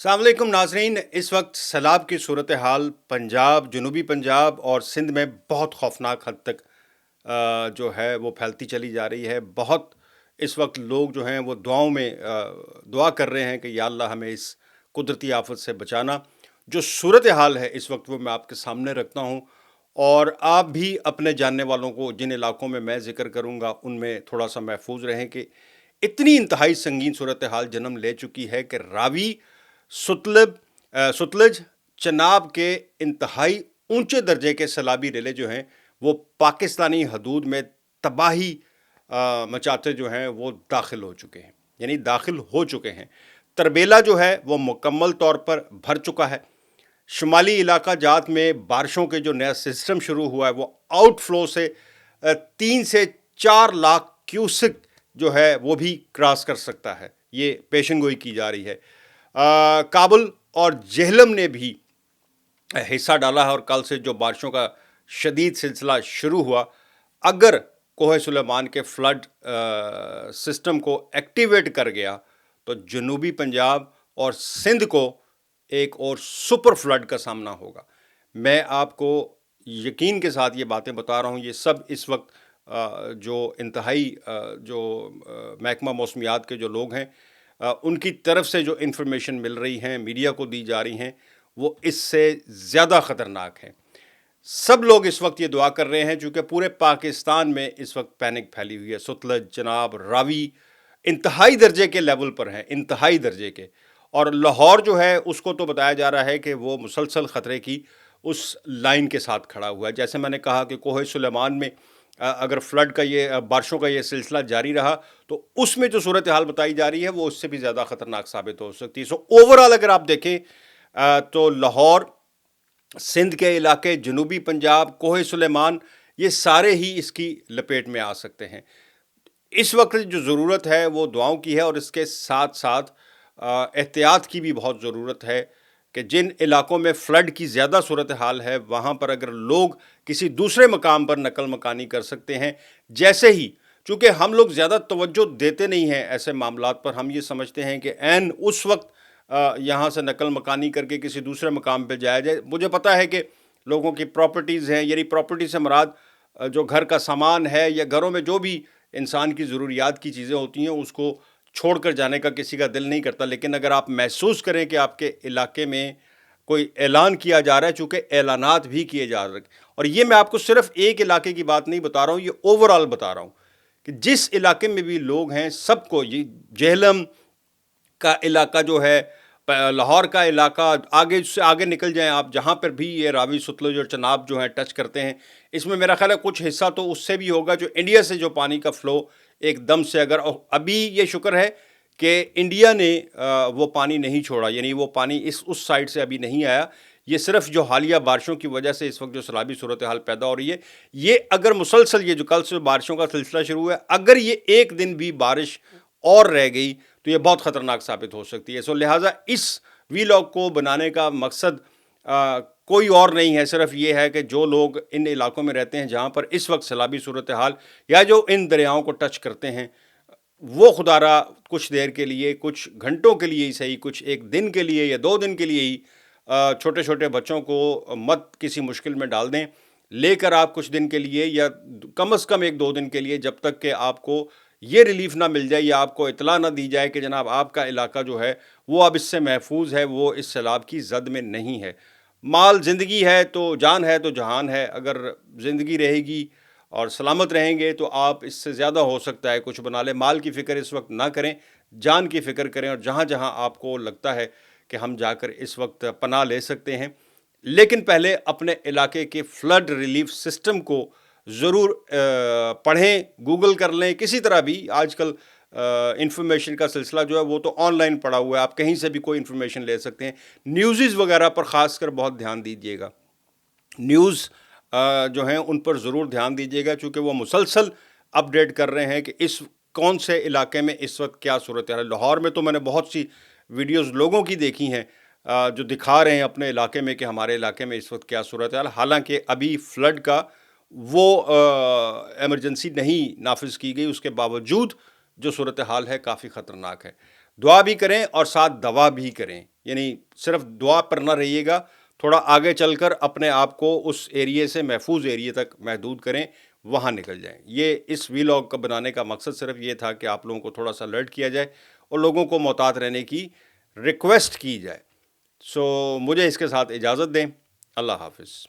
अस्सलाम वालेकुम नाजरीन। इस वक्त सैलाब की सूरत हाल पंजाब, जनूबी पंजाब और सिंध में बहुत खौफनाक हद तक जो है वो फैलती चली जा रही है। बहुत इस वक्त लोग जो हैं वो दुआओं में दुआ कर रहे हैं कि या अल्लाह हमें इस कुदरती आफत से बचाना। जो सूरत हाल है इस वक्त वो मैं आपके सामने रखता हूँ, और आप भी अपने जानने वालों को जिन इलाकों में मैं ज़िक्र करूँगा उनमें थोड़ा सा महफूज रहें कि इतनी इंतहाई संगीन सूरत हाल जन्म ले चुकी है कि रावी सुतलज चनाब के इंतहाई ऊंचे दर्जे के सैलाबी रेले जो हैं वो पाकिस्तानी हदूद में तबाही मचाते जो हैं वो दाखिल हो चुके हैं, यानी दाखिल हो चुके हैं। तरबेला जो है वो मुकम्मल तौर पर भर चुका है। शुमाली इलाका जात में बारिशों के जो नया सिस्टम शुरू हुआ है वो आउटफ्लो से 3 से 4 लाख क्यूसिक जो है वो भी क्रॉस कर सकता है, ये पेशन गोई की जा रही है। काबुल और जेहलम ने भी हिस्सा डाला है, और कल से जो बारिशों का शदीद सिलसिला शुरू हुआ, अगर कोह सुलेमान के फ्लड सिस्टम को एक्टिवेट कर गया तो जनूबी पंजाब और सिंध को एक और सुपर फ्लड का सामना होगा। मैं आपको यकीन के साथ ये बातें बता रहा हूँ, ये सब इस वक्त जो इंतहाई जो महकमा मौसमियात के जो लोग हैं उनकी तरफ से जो इन्फॉर्मेशन मिल रही हैं, मीडिया को दी जा रही हैं, वो इससे ज़्यादा ख़तरनाक है। सब लोग इस वक्त ये दुआ कर रहे हैं, चूँकि पूरे पाकिस्तान में इस वक्त पैनिक फैली हुई है। सुतलज, चनाब, रावी इंतहाई दर्जे के लेवल पर हैं, इंतहाई दर्जे के। और लाहौर जो है उसको तो बताया जा रहा है कि वो मुसलसल ख़तरे की उस लाइन के साथ खड़ा हुआ है। जैसे मैंने कहा कि कोह सुलेमान में अगर फ्लड का ये बारिशों का ये सिलसिला जारी रहा तो उसमें जो सूरत हाल बताई जा रही है वो उससे भी ज़्यादा ख़तरनाक साबित हो सकती है। सो ओवरऑल अगर आप देखें तो लाहौर, सिंध के इलाके, जनूबी पंजाब, कोह सुलेमान, ये सारे ही इसकी लपेट में आ सकते हैं। इस वक्त जो ज़रूरत है वो दुआओं की है, और इसके साथ साथ एहतियात की भी बहुत ज़रूरत है कि जिन इलाकों में फ़्लड की ज़्यादा सूरत हाल है वहाँ पर अगर लोग किसी दूसरे मकाम पर नकल मकानी कर सकते हैं। जैसे ही, चूँकि हम लोग ज़्यादा तवज्जो देते नहीं हैं ऐसे मामलात पर, हम ये समझते हैं कि ऐन उस वक्त यहाँ से नकल मकानी करके किसी दूसरे मकाम पर जाया जाए। मुझे पता है कि लोगों की प्रॉपर्टीज़ हैं, यानी प्रॉपर्टी से मुराद जो घर का सामान है या घरों में जो भी इंसान की ज़रूरियात की चीज़ें होती हैं उसको छोड़कर जाने का किसी का दिल नहीं करता। लेकिन अगर आप महसूस करें कि आपके इलाके में कोई ऐलान किया जा रहा है, चूँकि ऐलानात भी किए जा रहे हैं, और ये मैं आपको सिर्फ एक इलाके की बात नहीं बता रहा हूँ, ये ओवरऑल बता रहा हूँ कि जिस इलाके में भी लोग हैं सबको, ये जेहलम का इलाका जो है, लाहौर का इलाका, आगे से आगे निकल जाएं आप जहाँ पर भी ये रावी, सतलुज और चनाब जो हैं टच करते हैं, इसमें मेरा ख्याल है कुछ हिस्सा तो उससे भी होगा जो इंडिया से जो पानी का फ़्लो एकदम से, अगर अभी ये शुक्र है कि इंडिया ने वो पानी नहीं छोड़ा, यानी वो पानी उस साइड से अभी नहीं आया। ये सिर्फ जो हालिया बारिशों की वजह से इस वक्त जो सैलाबी सूरत हाल पैदा हो रही है, ये अगर मुसलसल ये जो कल से बारिशों का सिलसिला शुरू हुआ है, अगर ये एक दिन भी बारिश और रह गई तो ये बहुत ख़तरनाक साबित हो सकती है। सो लिहाजा इस वीलॉग को बनाने का मकसद कोई और नहीं है, सिर्फ ये है कि जो लोग इन इलाकों में रहते हैं जहाँ पर इस वक्त सैलाबी सूरत हाल या जो इन दरियाओं को टच करते हैं, वो खुदारा कुछ देर के लिए, कुछ घंटों के लिए ही सही, कुछ एक दिन के लिए या 2 दिन के लिए ही छोटे छोटे बच्चों को मत किसी मुश्किल में डाल दें। लेकर आप कुछ दिन के लिए या कम से कम 1-2 दिन के लिए, जब तक कि आपको ये रिलीफ ना मिल जाए या आपको इतला ना दी जाए कि जनाब आपका इलाका जो है वो अब इससे महफूज है, वो इस सैलाब की जद में नहीं है। माल ज़िंदगी है तो जान है तो जहान है। अगर ज़िंदगी रहेगी और सलामत रहेंगे तो आप इससे ज़्यादा हो सकता है कुछ बना लें। माल की फ़िक्र इस वक्त ना करें, जान की फ़िक्र करें, और जहाँ जहाँ आपको लगता है कि हम जाकर इस वक्त पनाह ले सकते हैं, लेकिन पहले अपने इलाके के फ्लड रिलीफ सिस्टम को ज़रूर पढ़ें, गूगल कर लें, किसी तरह भी। आजकल इन्फॉर्मेशन का सिलसिला जो है वो तो ऑनलाइन पड़ा हुआ है, आप कहीं से भी कोई इन्फॉर्मेशन ले सकते हैं। न्यूज़ वगैरह पर ख़ास कर बहुत ध्यान दीजिएगा, न्यूज़ जो हैं उन पर ज़रूर ध्यान दीजिएगा, चूँकि वो मुसलसल अपडेट कर रहे हैं कि इस कौन से इलाके में इस वक्त क्या सूरत है। लाहौर में तो मैंने बहुत सी वीडियोज़ लोगों की देखी हैं जो दिखा रहे हैं अपने इलाके में कि हमारे इलाके में इस वक्त क्या सूरत है। हालांकि अभी फ्लड का वो एमरजेंसी नहीं नाफिज की गई, उसके बावजूद जो सूरत हाल है काफ़ी ख़तरनाक है। दुआ भी करें और साथ दवा भी करें। یعنی صرف دعا پر نہ رہیے گا، تھوڑا آگے چل کر اپنے آپ کو اس ایریے سے محفوظ ایریے تک محدود کریں، وہاں نکل جائیں۔ یہ اس ویلاگ کا بنانے کا مقصد صرف یہ تھا کہ آپ لوگوں کو تھوڑا سا الرٹ کیا جائے اور لوگوں کو محتاط رہنے کی ریکویسٹ کی جائے۔ سو مجھے اس کے ساتھ اجازت دیں، اللہ حافظ۔